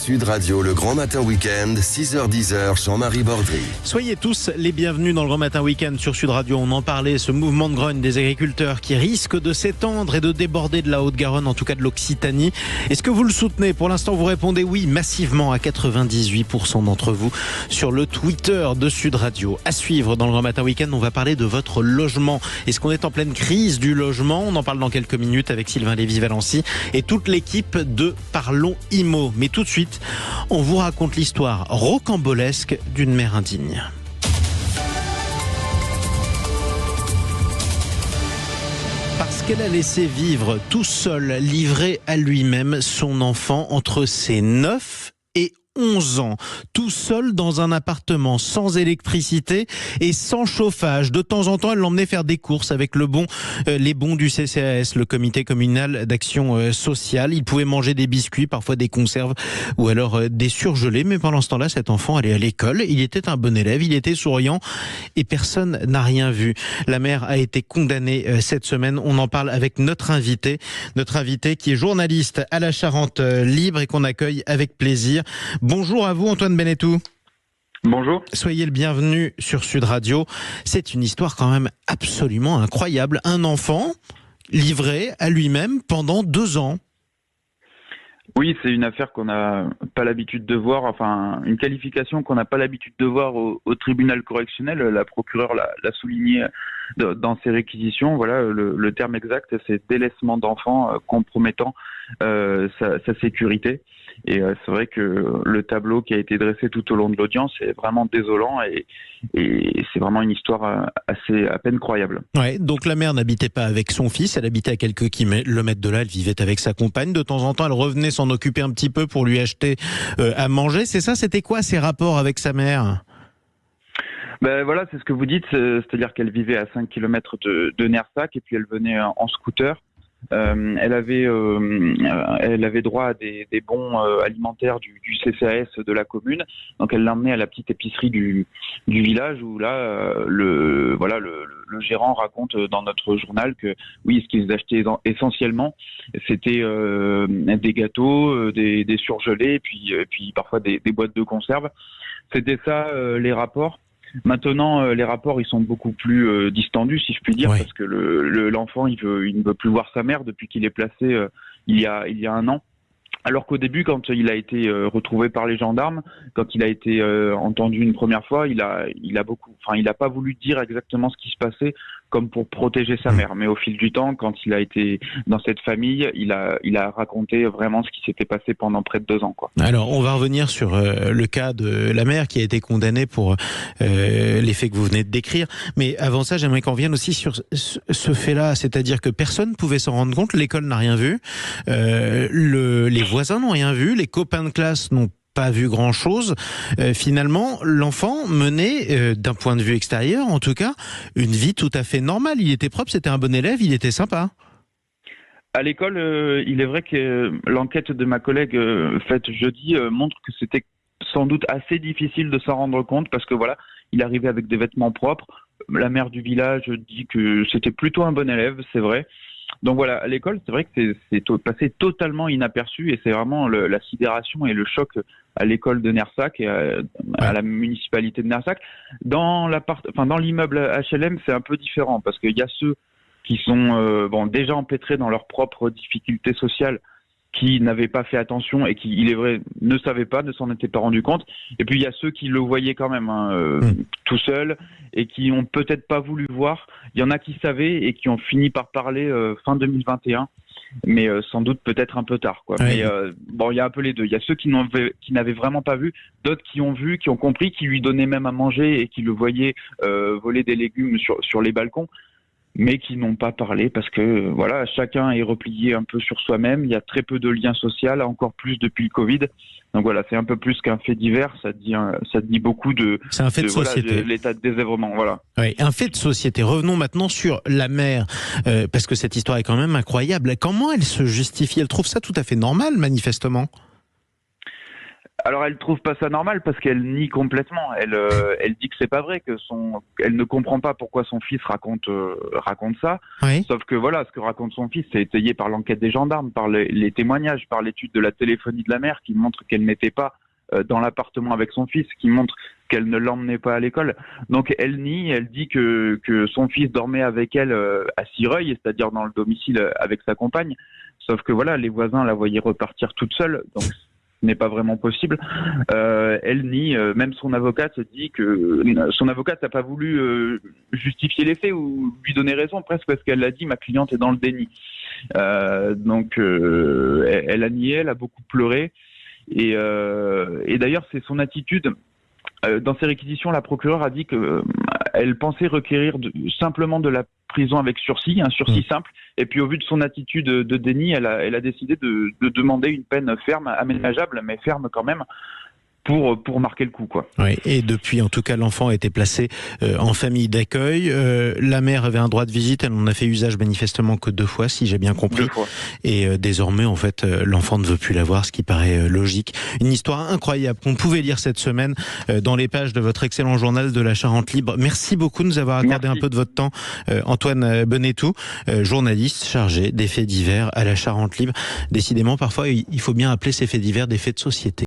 Sud Radio, le Grand Matin Week-end, 6h-10h, Jean-Marie Bordry. Soyez tous les bienvenus dans le Grand Matin Week-end sur Sud Radio. On en parlait, ce mouvement de grogne des agriculteurs qui risque de s'étendre et de déborder de la Haute-Garonne, en tout cas de l'Occitanie. Est-ce que vous le soutenez? Pour l'instant, vous répondez oui, massivement à 98% d'entre vous sur le Twitter de Sud Radio. À suivre dans le Grand Matin Week-end, on va parler de votre logement. Est-ce qu'on est en pleine crise du logement? On en parle dans quelques minutes avec Sylvain Lévy-Valency et toute l'équipe de Parlons Immo. Mais tout de suite, on vous raconte l'histoire rocambolesque d'une mère indigne. Parce qu'elle a laissé vivre tout seul, livré à lui-même, son enfant entre ses 9 et 11 ans, tout seul dans un appartement sans électricité et sans chauffage. De temps en temps, elle l'emmenait faire des courses avec les bons du CCAS, le comité communal d'action sociale. Il pouvait manger des biscuits, parfois des conserves ou alors des surgelés. Mais pendant ce temps-là, cet enfant allait à l'école. Il était un bon élève, il était souriant et personne n'a rien vu. La mère a été condamnée cette semaine. On en parle avec notre invité qui est journaliste à la Charente Libre et qu'on accueille avec plaisir. Bonjour à vous Antoine Benetou. Bonjour. Soyez le bienvenu sur Sud Radio. C'est une histoire quand même absolument incroyable. Un enfant livré à lui-même pendant 2 ans. Oui, c'est une affaire qu'on n'a pas l'habitude de voir, enfin une qualification qu'on n'a pas l'habitude de voir au tribunal correctionnel. La procureure l'a souligné dans ses réquisitions. Voilà, le terme exact, c'est délaissement d'enfant compromettant sa sécurité. Et c'est vrai que le tableau qui a été dressé tout au long de l'audience est vraiment désolant et c'est vraiment une histoire assez à peine croyable. Ouais, donc la mère n'habitait pas avec son fils, elle habitait à quelques kilomètres de là, elle vivait avec sa compagne. De temps en temps, elle revenait s'en occuper un petit peu pour lui acheter à manger. C'est ça, c'était quoi ses rapports avec sa mère ? Ben voilà, c'est ce que vous dites, c'est-à-dire qu'elle vivait à 5 km de Nersac et puis elle venait en scooter. Elle avait droit à des bons alimentaires du CCAS de la commune, donc elle l'emmenait à la petite épicerie du village où là le gérant raconte dans notre journal que oui, ce qu'ils achetaient essentiellement c'était des gâteaux, des surgelés et puis parfois des boîtes de conserve. C'était ça les rapports. Maintenant, les rapports ils sont beaucoup plus distendus, si je puis dire, parce que l'enfant il ne veut plus voir sa mère depuis qu'il est placé il y a 1 an. Alors qu'au début, quand il a été retrouvé par les gendarmes, quand il a été entendu une première fois, il a pas voulu dire exactement ce qui se passait, comme pour protéger sa mère. Mais au fil du temps, quand il a été dans cette famille, il a raconté vraiment ce qui s'était passé pendant près de 2 ans, quoi. Alors, on va revenir sur le cas de la mère qui a été condamnée pour les faits que vous venez de décrire. Mais avant ça, j'aimerais qu'on revienne aussi sur ce fait-là, c'est-à-dire que personne ne pouvait s'en rendre compte, l'école n'a rien vu, les voisins n'ont rien vu, les copains de classe n'ont pas vu grand-chose. Finalement, l'enfant menait, d'un point de vue extérieur en tout cas, une vie tout à fait normale. Il était propre, c'était un bon élève, il était sympa. À l'école, il est vrai que l'enquête de ma collègue faite jeudi montre que c'était sans doute assez difficile de s'en rendre compte parce que voilà, il arrivait avec des vêtements propres. La mère du village dit que c'était plutôt un bon élève, c'est vrai. Donc voilà, à l'école, c'est vrai que c'est passé totalement inaperçu et c'est vraiment la sidération et le choc à l'école de Nersac et à la municipalité de Nersac. Dans l'immeuble HLM, c'est un peu différent parce qu'il y a ceux qui sont déjà empêtrés dans leurs propres difficultés sociales, qui n'avaient pas fait attention et qui, il est vrai, ne savaient pas, ne s'en étaient pas rendus compte. Et puis il y a ceux qui le voyaient quand même tout seuls et qui ont peut-être pas voulu voir. Il y en a qui savaient et qui ont fini par parler fin 2021, mais sans doute peut-être un peu tard, quoi. Oui. Mais il y a un peu les deux. Il y a ceux qui n'avaient vraiment pas vu, d'autres qui ont vu, qui ont compris, qui lui donnaient même à manger et qui le voyaient voler des légumes sur les balcons, mais qui n'ont pas parlé parce que voilà, chacun est replié un peu sur soi-même. Il y a très peu de liens sociaux, encore plus depuis le Covid. Donc voilà, c'est un peu plus qu'un fait divers. Ça dit beaucoup de. C'est un fait de société. L'état de désœuvrement, voilà. Oui, un fait de société. Revenons maintenant sur la mère, parce que cette histoire est quand même incroyable. Comment elle se justifie? Elle trouve ça tout à fait normal, manifestement. Alors elle trouve pas ça normal parce qu'elle nie complètement. Elle dit que c'est pas vrai, elle ne comprend pas pourquoi son fils raconte ça. Oui. Sauf que voilà, ce que raconte son fils, c'est étayé par l'enquête des gendarmes, par les témoignages, par l'étude de la téléphonie de la mère qui montre qu'elle n'était pas dans l'appartement avec son fils, qui montre qu'elle ne l'emmenait pas à l'école. Donc elle nie, elle dit que son fils dormait avec elle à Cireuil, c'est-à-dire dans le domicile avec sa compagne. Sauf que voilà, les voisins la voyaient repartir toute seule, donc ce n'est pas vraiment possible. Elle nie, même son avocate dit que son avocate n'a pas voulu justifier les faits ou lui donner raison presque parce qu'elle a dit ma cliente est dans le déni. Donc elle a nié, elle a beaucoup pleuré et d'ailleurs c'est son attitude. Dans ses réquisitions, la procureure a dit que elle pensait requérir simplement de la prison avec sursis, un sursis simple. Et puis au vu de son attitude de déni, elle a décidé de demander une peine ferme, aménageable, mais ferme quand même, pour marquer le coup, quoi. Oui, et depuis, en tout cas, l'enfant a été placé en famille d'accueil. La mère avait un droit de visite, elle n'en a fait usage manifestement que 2 fois, si j'ai bien compris. 2 fois. Et désormais, en fait, l'enfant ne veut plus la voir, ce qui paraît logique. Une histoire incroyable qu'on pouvait lire cette semaine dans les pages de votre excellent journal de la Charente Libre. Merci beaucoup de nous avoir accordé un peu de votre temps, Antoine Bonnetou, journaliste chargé des faits divers à la Charente Libre. Décidément, parfois, il faut bien appeler ces faits divers des faits de société.